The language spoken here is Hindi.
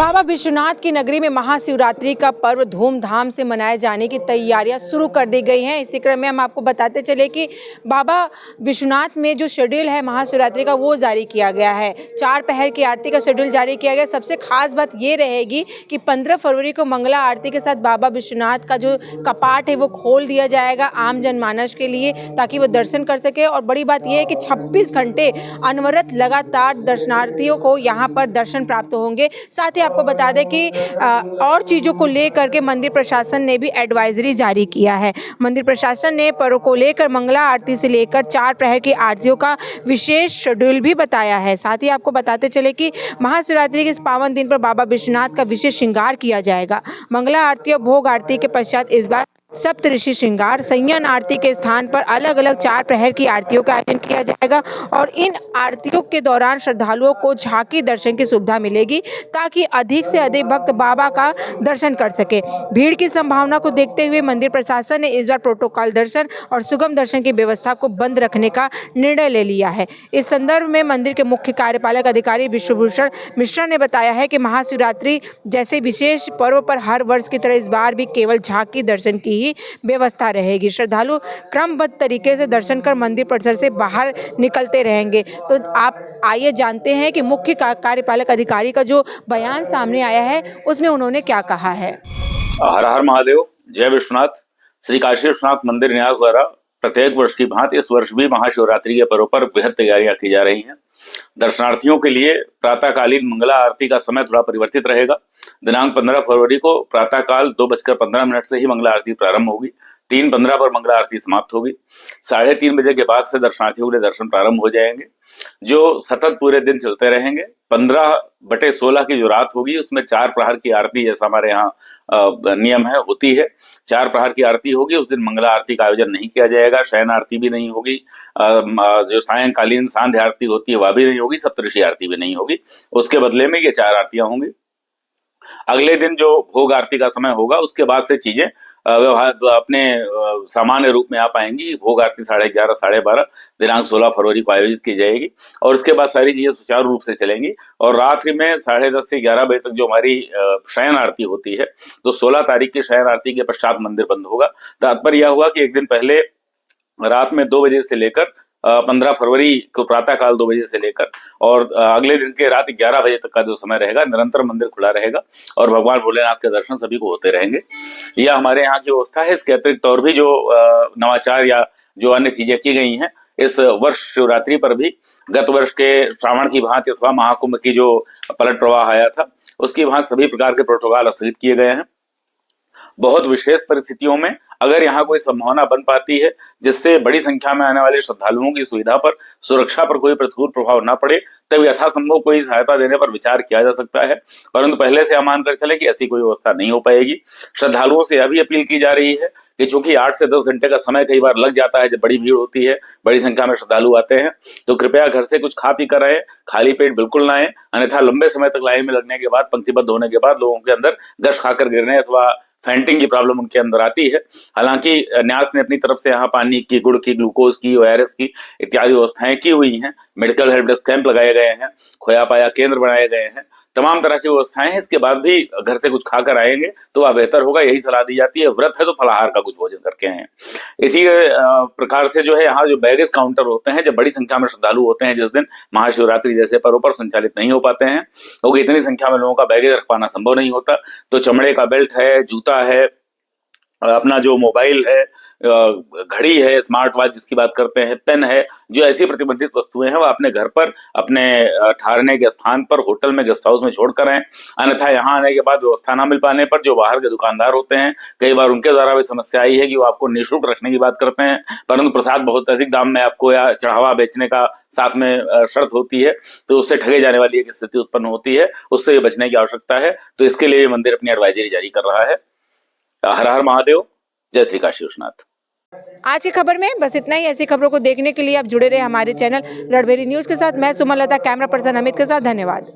बाबा विश्वनाथ की नगरी में महाशिवरात्रि का पर्व धूमधाम से मनाए जाने की तैयारियां शुरू कर दी गई हैं। इसी क्रम में हम आपको बताते चले कि बाबा विश्वनाथ में जो शेड्यूल है महाशिवरात्रि का वो जारी किया गया है। 4 पहर की आरती का शेड्यूल जारी किया गया। सबसे खास बात ये रहेगी कि 15 फरवरी को मंगला आरती के साथ बाबा विश्वनाथ का जो कपाट है वो खोल दिया जाएगा आम जनमानस के लिए, ताकि वो दर्शन कर सके। और बड़ी बात यह है कि 26 घंटे अनवरत लगातार दर्शनार्थियों को यहाँ पर दर्शन प्राप्त होंगे। साथ ही आपको बता दें कि और चीज़ों को लेकर के मंदिर प्रशासन ने भी एडवाइजरी जारी किया है। मंदिर प्रशासन ने पर्व को लेकर मंगला आरती से लेकर 4 प्रहर की आरतियों का विशेष शेड्यूल भी बताया है। साथ ही आपको बताते चले कि महाशिवरात्रि के इस पावन दिन पर बाबा विश्वनाथ का विशेष श्रृंगार किया जाएगा। मंगला आरती और भोग आरती के पश्चात इस बार सप्तऋषि श्रृंगार संयन आरती के स्थान पर अलग अलग 4 प्रहर की आरतियों का आयोजन किया जाएगा और इन आरतियों के दौरान श्रद्धालुओं को झांकी दर्शन की सुविधा मिलेगी, ताकि अधिक से अधिक भक्त बाबा का दर्शन कर सके। भीड़ की संभावना को देखते हुए मंदिर प्रशासन ने इस बार प्रोटोकॉल दर्शन और सुगम दर्शन की व्यवस्था को बंद रखने का निर्णय ले लिया है। इस संदर्भ में मंदिर के मुख्य कार्यपालक अधिकारी विश्वभूषण मिश्रा ने बताया है कि महाशिवरात्रि जैसे विशेष पर्व पर हर वर्ष की तरह इस बार भी केवल झांकी दर्शन की ही व्यवस्था रहेगी। श्रद्धालु क्रमबद्ध तरीके से दर्शन कर मंदिर परिसर से बाहर निकलते रहेंगे। तो आप आइए जानते हैं कि मुख्य कार्यपालक अधिकारी का जो बयान सामने आया है उसमें उन्होंने क्या कहा है। हर हर महादेव, जय विश्वनाथ। श्री काशी विश्वनाथ मंदिर न्यास द्वारा प्रत्येक वर्ष की भांति इस वर्ष भी महाशिवरात्रि के पर्व पर बेहद तैयारियां की जा रही हैं। दर्शनार्थियों के लिए प्रातःकालीन मंगला आरती का समय थोड़ा परिवर्तित रहेगा। दिनांक 15 फरवरी को प्रातःकाल 2:15 से ही मंगला आरती प्रारंभ होगी। 3:15 पर मंगला आरती समाप्त होगी। 3:30 बजे के बाद से दर्शनार्थियों के लिए दर्शन प्रारंभ हो जाएंगे, जो सतत पूरे दिन चलते रहेंगे। 15/16 की जो रात होगी उसमें 4 प्रहर की आरती, जैसा हमारे यहाँ नियम है, होती है। 4 प्रहर की आरती होगी। उस दिन मंगला आरती का आयोजन नहीं किया जाएगा। शयन आरती भी नहीं होगी। जो सायंकालीन सांध्य आरती होती है वह भी नहीं होगी। सप्तऋषि आरती भी नहीं होगी। उसके बदले में ये 4 आरतियां होंगी। अगले दिन जो भोग आरती का समय होगा उसके बाद से चीजें अपने सामान्य रूप में आ पाएंगी। भोग आरती 11:30 12:30 दिनांक 16 फरवरी को आयोजित की जाएगी और उसके बाद सारी चीजें सुचारू रूप से चलेंगी। और रात्रि में 10:30 से 11 बजे तक जो हमारी शयन आरती होती है, तो 16 तारीख की शयन आरती के पश्चात मंदिर बंद होगा। तात्पर्य यह हुआ कि एक दिन पहले रात में 2 बजे से लेकर 15 फरवरी को प्रातःकाल 2 बजे से लेकर और अगले दिन के रात 11 बजे तक का जो समय रहेगा, निरंतर मंदिर खुला रहेगा और भगवान भोलेनाथ के दर्शन सभी को होते रहेंगे। यह हमारे यहाँ की व्यवस्था है। इसके अतिरिक्त और भी जो नवाचार या जो अन्य चीजें की गई हैं इस वर्ष शिवरात्रि पर भी, गत वर्ष के श्रावण की भांति अथवा महाकुंभ की जो पलट प्रवाह आया था उसकी भांति सभी प्रकार के प्रोटोकॉल स्थगित किए गए हैं। बहुत विशेष परिस्थितियों में अगर यहाँ कोई संभावना बन पाती है जिससे बड़ी संख्या में आने वाले श्रद्धालुओं की सुविधा पर, सुरक्षा पर कोई प्रतिकूल प्रभाव न पड़े, तब यथासंभव कोई सहायता देने पर विचार किया जा सकता है। परंतु पहले से हम मानकर चले कि ऐसी कोई व्यवस्था नहीं हो पाएगी। श्रद्धालुओं से यह भी अपील की जा रही है कि चूंकि 8 से 10 घंटे का समय कई बार लग जाता है जब बड़ी भीड़ होती है, बड़ी संख्या में श्रद्धालु आते हैं, तो कृपया घर से कुछ खा पी कर आए, खाली पेट बिल्कुल ना आए, अन्यथा लंबे समय तक लाइन में लगने के बाद, पंक्तिबद्ध होने के बाद लोगों के अंदर गश खाकर गिरने अथवा फेंटिंग की प्रॉब्लम उनके अंदर आती है। हालांकि न्यास ने अपनी तरफ से यहाँ पानी की, गुड़ की, ग्लूकोज की, ORS की इत्यादि व्यवस्थाएं की हुई हैं। मेडिकल हेल्प डेस्क कैंप लगाए गए हैं, खोया पाया केंद्र बनाए गए हैं, तमाम तरह की व्यवस्थाएं हैं। इसके बाद भी घर से कुछ खाकर आएंगे तो वह बेहतर होगा, यही सलाह दी जाती है। व्रत है तो फलाहार का कुछ भोजन करके आए। इसी प्रकार से जो है यहाँ जो बैगेज काउंटर होते हैं, जब बड़ी संख्या में श्रद्धालु होते हैं जिस दिन महाशिवरात्रि जैसे पर्व पर, संचालित नहीं हो पाते हैं क्योंकि इतनी संख्या में लोगों का बैगेज रख पाना संभव नहीं होता। तो चमड़े का बेल्ट है, जूता है, अपना जो मोबाइल है, घड़ी है, स्मार्ट वॉच जिसकी बात करते हैं, पेन है, जो ऐसी प्रतिबंधित वस्तुएं हैं वह अपने घर पर, अपने ठहरने के स्थान पर, होटल में, गेस्ट हाउस में छोड़कर आए। अन्यथा यहाँ आने के बाद व्यवस्था न मिल पाने पर जो बाहर के दुकानदार होते हैं, कई बार उनके द्वारा भी समस्या आई है कि वो आपको निःशुल्क रखने की बात करते हैं, परंतु प्रसाद बहुत अधिक दाम में आपको या चढ़ावा बेचने का साथ में शर्त होती है, तो उससे ठगे जाने वाली एक स्थिति उत्पन्न होती है। उससे बचने की आवश्यकता है। तो इसके लिए मंदिर अपनी एडवाइजरी जारी कर रहा है। हर हर महादेव, जय श्री काशी विश्वनाथ। आज की खबर में बस इतना ही। ऐसी खबरों को देखने के लिए आप जुड़े रहे हमारे चैनल रणभेरी न्यूज के साथ। मैं सुमन लता, कैमरा पर्सन अमित के साथ। धन्यवाद।